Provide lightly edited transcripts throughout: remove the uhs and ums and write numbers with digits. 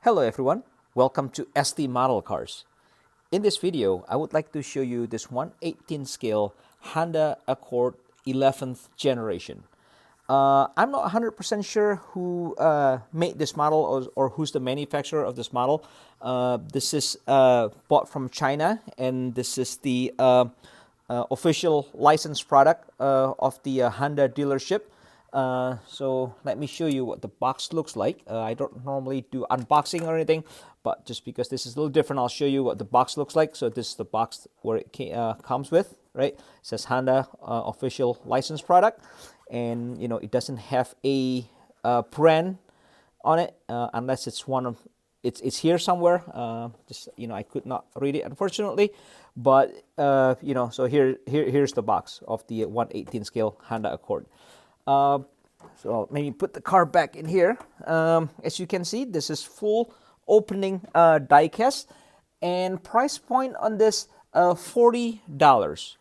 Hello everyone, welcome to ST Model Cars. In this video, I would like to show you this 1/18 scale Honda Accord 11th generation. I'm not 100% sure who made this model or who's the manufacturer of this model. This is bought from China, and this is the official licensed product of the Honda dealership. So let me show you what the box looks like. I don't normally do unboxing or anything, but just because this is a little different, I'll show you what the box looks like. So this is the box where it comes with, right? It says Honda official licensed product, and you know it doesn't have a brand on it unless it's one of it's here somewhere. Just I could not read it unfortunately, but so here's the box of the 1/18 scale Honda Accord. So maybe put the car back in here. As you can see, this is full opening diecast, and price point on this $40.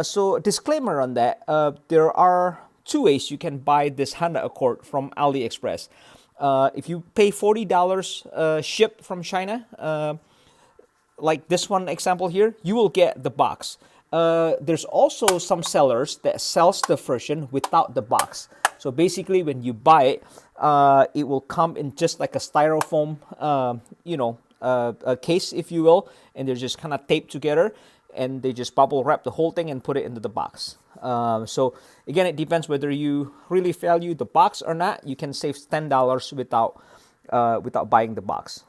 So disclaimer on that, there are two ways you can buy this Honda Accord from AliExpress. If you pay $40 shipped from China, like this one example here, you will get the box. There's also some sellers that sells the version without the box. So basically, when you buy it, it will come in just like a styrofoam, a case, if you will, and they're just kind of taped together, and they just bubble wrap the whole thing and put it into the box. So again, it depends whether you really value the box or not. You can save $10 without buying the box.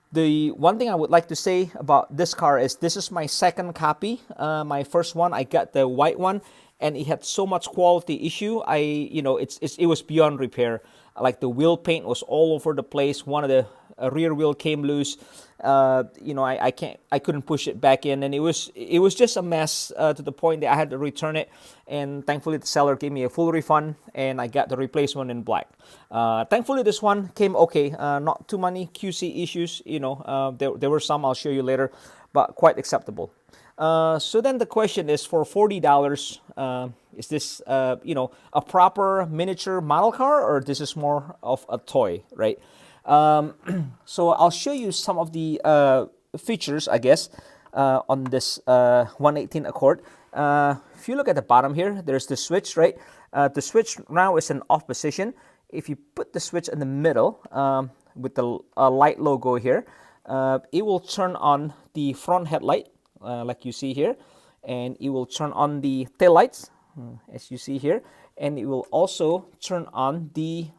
The one thing I would like to say about this car is this is my second copy. My first one, I got the white one, and it had so much quality issue. It was beyond repair. Like the wheel paint was all over the place. One of the rear wheel came loose. I couldn't push it back in, and it was just a mess to the point that I had to return it. And thankfully, the seller gave me a full refund, and I got the replacement in black. Thankfully, this one came okay. Not too many QC issues. There were some I'll show you later, but quite acceptable. So then the question is, for $40, is this a proper miniature model car, or this is more of a toy, right? So I'll show you some of the features, I guess, on this 1/18 Accord. If you look at the bottom here, there's the switch, right? The switch now is in off position. If you put the switch in the middle with the light logo here, it will turn on the front headlight, like you see here, and it will turn on the tail lights, as you see here, and it will also turn on the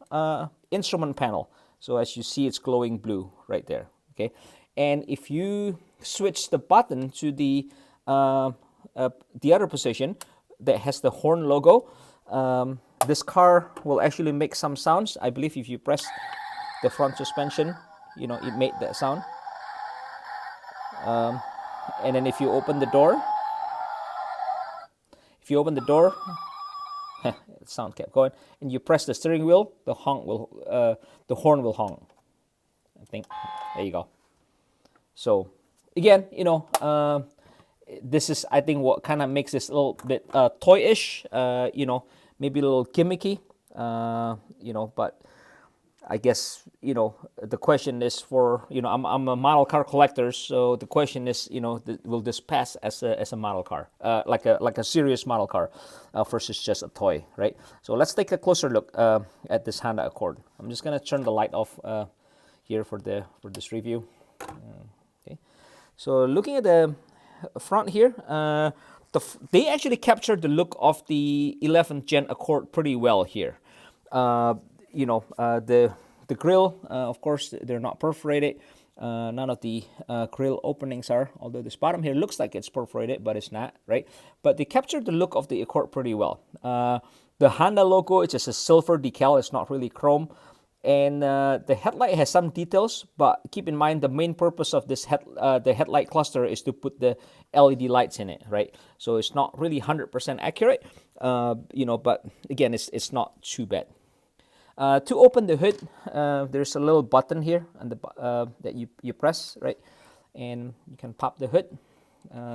instrument panel. So as you see, it's glowing blue right there. Okay, and if you switch the button to the other position that has the horn logo, this car will actually make some sounds. I believe if you press the front suspension, it made that sound. And then if you open the door, the sound kept going, and you press the steering wheel, the horn will honk. I think there you go. So again, this is, I think, what kind of makes this a little bit toy-ish. Maybe a little gimmicky. But I guess the question is for I'm a model car collector, so the question is will this pass as a model car, like a serious model car, versus just a toy, right? So let's take a closer look at this Honda Accord. I'm just gonna turn the light off here for this review. Okay, so looking at the front here, they actually captured the look of the 11th Gen Accord pretty well here. The grill, of course, they're not perforated. None of the grill openings are, although this bottom here looks like it's perforated, but it's not, right? But they captured the look of the Accord pretty well. The Honda logo, it's just a silver decal. It's not really chrome. And the headlight has some details, but keep in mind the main purpose of this the headlight cluster is to put the LED lights in it, right? So it's not really 100% accurate, but again, it's not too bad. To open the hood, there's a little button here on the that you press, right? And you can pop the hood.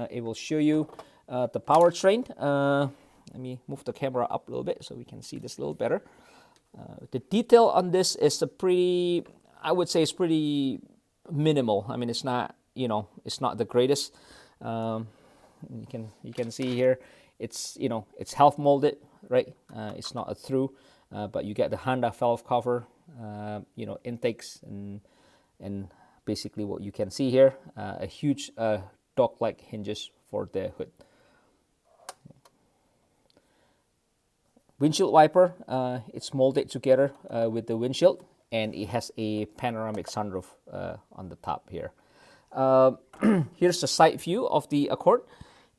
It will show you the powertrain. Let me move the camera up a little bit so we can see this a little better. The detail on this is a pretty, I would say it's pretty minimal. I mean, it's not, you know, it's not the greatest. You can see here, it's, you know, it's half molded, right? It's not a through, but you get the Honda valve cover, you know, intakes, and basically what you can see here, a huge dog-like hinges for the hood. Windshield wiper, it's molded together with the windshield, and it has a panoramic sunroof on the top here. Here's the side view of the Accord.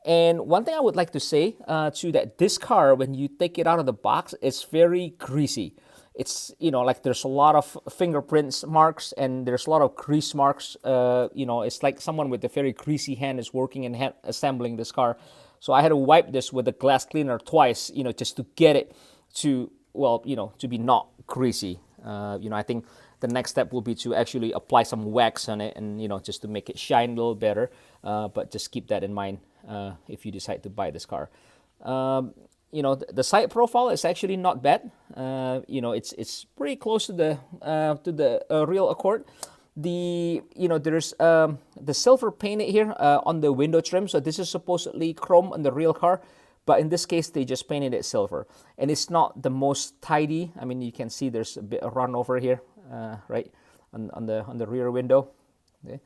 And one thing I would like to say to that, this car, when you take it out of the box, it's very greasy. It's, you know, like there's a lot of fingerprints marks, and there's a lot of grease marks. You know, it's like someone with a very greasy hand is working and assembling this car. So I had to wipe this with a glass cleaner twice, you know, just to get it to, well, you know, to be not greasy. You know, I think the next step will be to actually apply some wax on it, and, you know, just to make it shine a little better. But just keep that in mind if you decide to buy this car. You know, the side profile is actually not bad. You know, it's pretty close to the real Accord. You know, there's the silver painted here on the window trim. So this is supposedly chrome on the real car, but in this case they just painted it silver, and it's not the most tidy. I mean, you can see there's a bit of run over here, right on the rear window. Okay.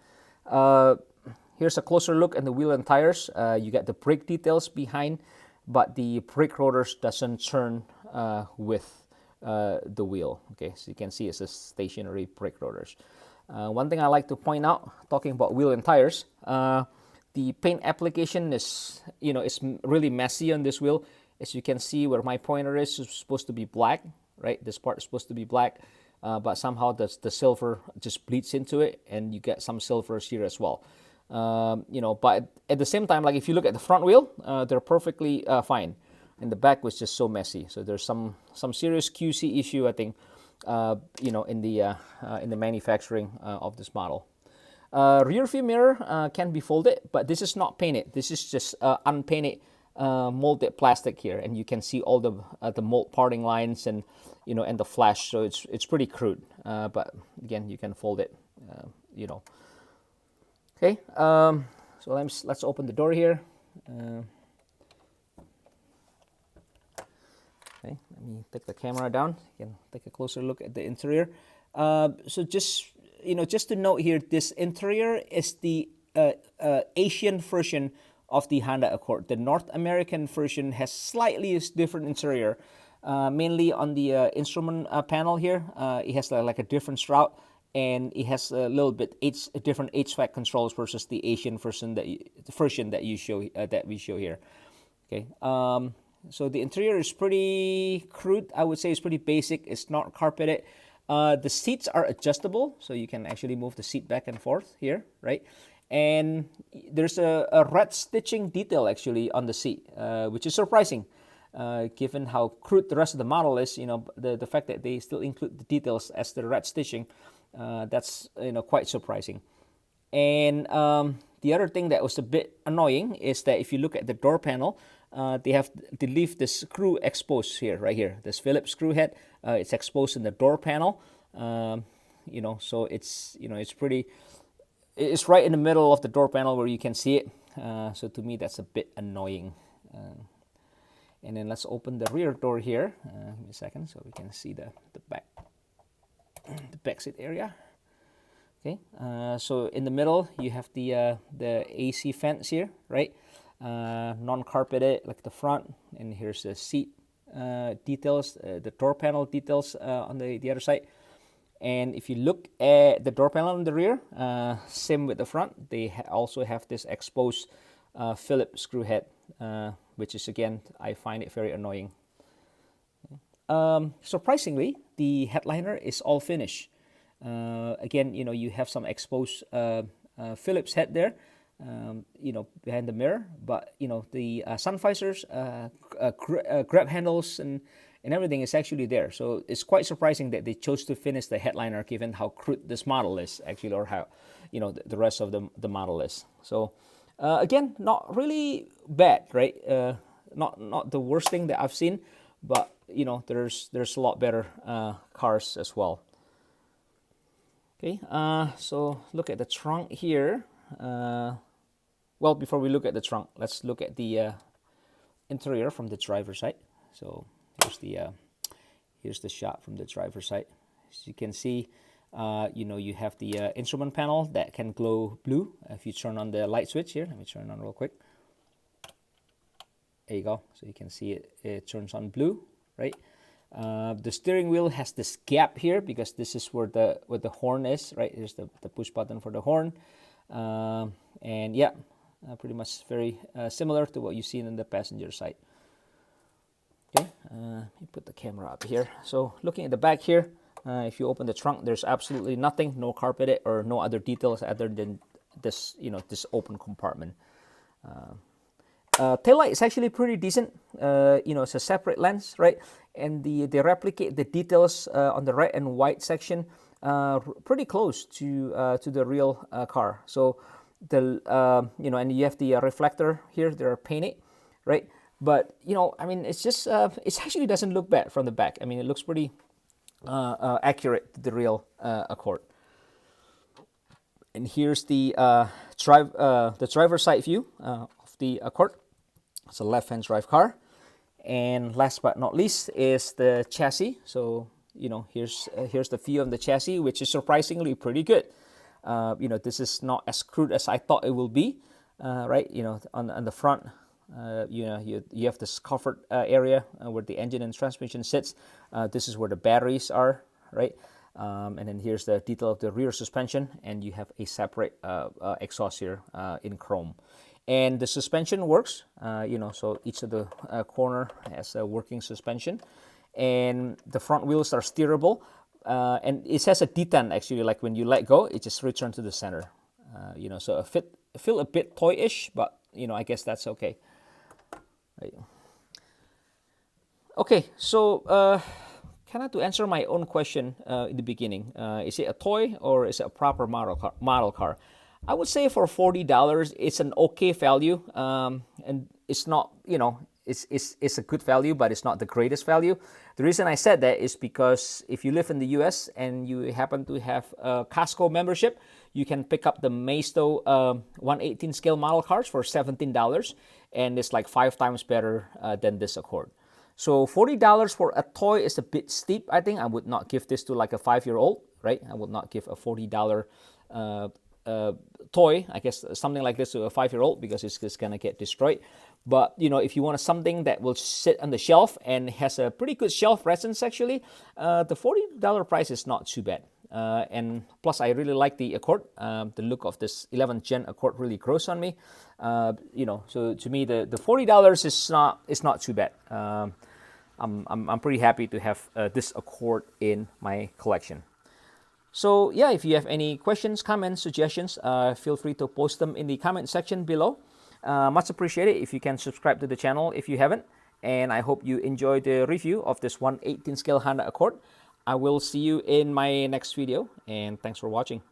Here's a closer look at the wheel and tires. You get the brake details behind, but the brake rotors doesn't turn with the wheel. Okay, so you can see it's a stationary brake rotors. One thing I like to point out, talking about wheel and tires, the paint application is, you know, it's really messy on this wheel. As you can see, where my pointer is supposed to be black, right? This part is supposed to be black, but somehow the silver just bleeds into it, and you get some silvers here as well. You know, but at the same time, like if you look at the front wheel, they're perfectly fine, and the back was just so messy. So there's some serious QC issue, I think, you know, in the manufacturing of this model. Rear view mirror can be folded, but this is not painted. This is just unpainted molded plastic here, and you can see all the mold parting lines, and, you know, and the flash. So it's pretty crude, but again, you can fold it, you know. Okay, so let's open the door here. Okay, let me take the camera down. You can take a closer look at the interior. So just, you know, just to note here, this interior is the Asian version of the Honda Accord. The North American version has slightly different interior, mainly on the instrument panel here. It has like a different shroud, and it has a little bit different HVAC controls versus the Asian version that we show here. Okay, so the interior is pretty crude. I would say it's pretty basic. It's not carpeted. The seats are adjustable, so you can actually move the seat back and forth here, right? And there's a red stitching detail actually on the seat, which is surprising, given how crude the rest of the model is. You know, the fact that they still include the details as the red stitching. That's, you know, quite surprising. And the other thing that was a bit annoying is that if you look at the door panel, they leave the screw exposed here, right here. This Phillips screw head, it's exposed in the door panel. You know, so it's, you know, it's right in the middle of the door panel where you can see it. So to me, that's a bit annoying. And then let's open the rear door here. Give me a second so we can see the back seat area. Okay, so in the middle you have the AC fence here, right? Non-carpeted like the front, and here's the seat details, the door panel details on the other side. And if you look at the door panel on the rear, same with the front, they also have this exposed Phillips screw head, which is, again, I find it very annoying. Surprisingly, the headliner is all finish. Again, you know, you have some exposed Phillips head there, you know, behind the mirror, but, you know, the sun visors, grab handles, and everything is actually there. So it's quite surprising that they chose to finish the headliner, given how crude this model is actually, or how, you know, the rest of the model is. So again, not really bad, right? Not the worst thing that I've seen, but, you know, there's a lot better cars as well. Okay, so look at the trunk here. Well, before we look at the trunk, let's look at the interior from the driver's side. So here's the shot from the driver's side. As you can see, you have the instrument panel that can glow blue if you turn on the light switch here. Let me turn it on real quick. There you go. So you can see it turns on blue, right? The steering wheel has this gap here because this is where the horn is, right? Here's the push button for the horn. And yeah, pretty much very similar to what you've seen in the passenger side. Okay, let me put the camera up here. So looking at the back here, if you open the trunk, there's absolutely nothing, no carpeted or no other details other than this, this open compartment. Taillight is actually pretty decent. It's a separate lens, right? And they replicate the details on the red and white section pretty close to the real car. So and you have the reflector here. They're painted, right? But I mean, it's just it actually doesn't look bad from the back. I mean, it looks pretty accurate to the real Accord. And here's the driver's side view of the Accord. It's a left-hand drive car. And last but not least is the chassis. So here's the view of the chassis, which is surprisingly pretty good. This is not as crude as I thought it will be, right? On the front, you have this covered area where the engine and transmission sits. This is where the batteries are, right? And then here's the detail of the rear suspension, and you have a separate exhaust here in chrome. And the suspension works, so each of the corner has a working suspension. And the front wheels are steerable. And it has a detent, actually, like when you let go, it just returns to the center. So I feel a bit toy-ish, but, I guess that's okay. Right. Okay, so kind of to answer my own question in the beginning, is it a toy or is it a proper model car? I would say for $40, it's an okay value, and it's not, it's a good value, but it's not the greatest value. The reason I said that is because if you live in the US and you happen to have a Costco membership, you can pick up the Maisto 1/18 scale model cars for $17, and it's like 5 times better than this Accord. So $40 for a toy is a bit steep. I think I would not give this to like a 5-year-old, right? I would not give a $40 toy, I guess something like this to a 5-year-old because it's just gonna get destroyed. But if you want something that will sit on the shelf and has a pretty good shelf presence, actually, the $40 price is not too bad. And plus, I really like the Accord. The look of this 11th Gen Accord really grows on me. So to me, the $40 is not too bad. I'm pretty happy to have this Accord in my collection. So yeah, if you have any questions, comments, suggestions, feel free to post them in the comment section below. Much appreciated if you can subscribe to the channel if you haven't. And I hope you enjoyed the review of this 1/18 scale Honda Accord. I will see you in my next video, and thanks for watching.